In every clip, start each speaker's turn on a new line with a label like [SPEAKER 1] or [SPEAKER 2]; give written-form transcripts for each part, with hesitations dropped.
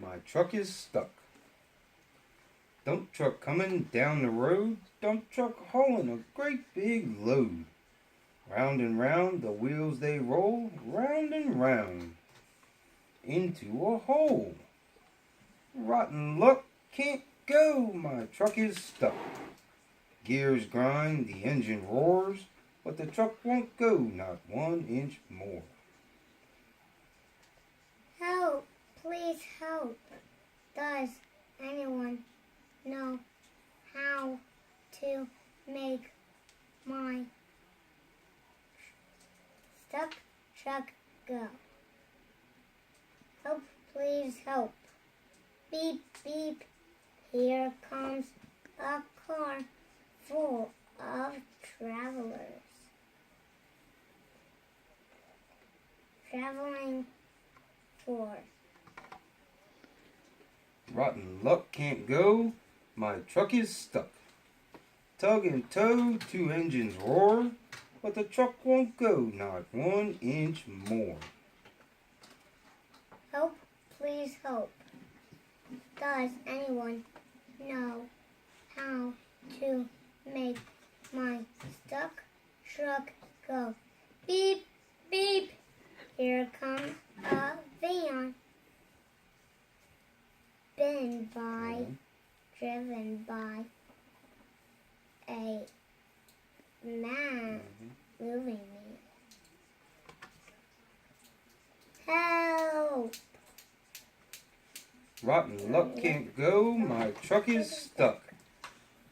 [SPEAKER 1] my truck is stuck. Dump truck coming down the road, dump truck hauling a great big load. Round and round the wheels they roll, round and round, into a hole. Rotten luck, can't go, my truck is stuck. Gears grind, the engine roars, but the truck won't go not 1 inch more.
[SPEAKER 2] Help, please help. Does anyone know how to make my stuck truck go? Help, please help. Beep, beep. Here comes a car full of travelers. Traveling for.
[SPEAKER 1] Rotten luck can't go, my truck is stuck. Tug and tow, 2 engines roar, but the truck won't go not 1 inch more.
[SPEAKER 2] Help, please help. Does anyone know how to make my stuck truck go? Beep, beep. Here comes a van. Driven by a man, moving me. Help!
[SPEAKER 1] Rotten luck can't go, my truck is stuck.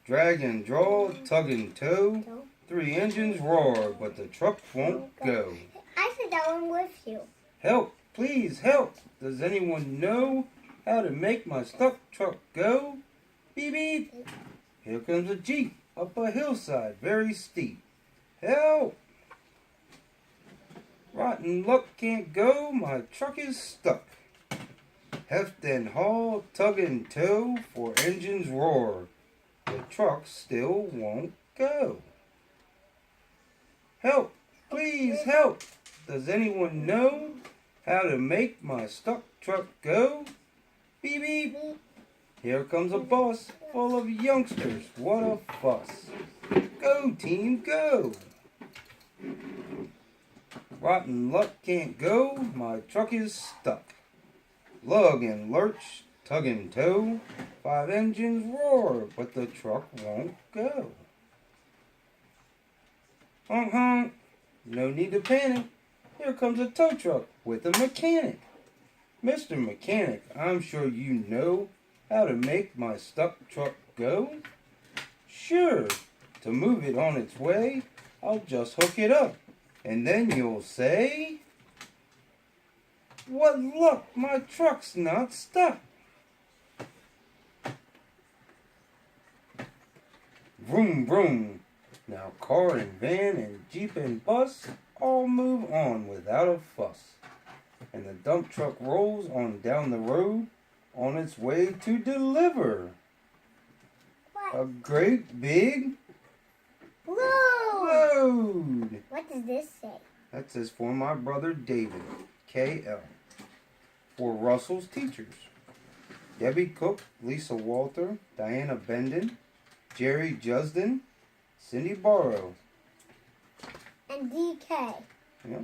[SPEAKER 1] Drag and draw, tug and tow, 3 engines roar, but the truck won't go.
[SPEAKER 2] I sit down with you.
[SPEAKER 1] Help, please help. Does anyone know how to make my stuck truck go? Beep beep. Here comes a Jeep up a hillside very steep. Help! Rotten luck can't go, my truck is stuck. Heft and haul, tug and tow, 4 engines roar. The truck still won't go. Help! Please help! Does anyone know how to make my stuck truck go? Beep beep! Here comes a bus full of youngsters. What a fuss! Go team, go! Rotten luck can't go. My truck is stuck. Lug and lurch, tug and tow, 5 engines roar, but the truck won't go. Honk honk! No need to panic. Here comes a tow truck with a mechanic. Mr. Mechanic, I'm sure you know how to make my stuck truck go. Sure, to move it on its way, I'll just hook it up, and then you'll say, what luck, my truck's not stuck. Vroom vroom. Now car and van and Jeep and bus all move on without a fuss. And the dump truck rolls on down the road on its way to deliver a great big load.
[SPEAKER 2] What does this say?
[SPEAKER 1] That says for my brother David, KL. For Russell's teachers, Debbie Cook, Lisa Walter, Diana Benden, Jerry Jusden, Cindy Barrow.
[SPEAKER 2] And DK.
[SPEAKER 1] Yeah.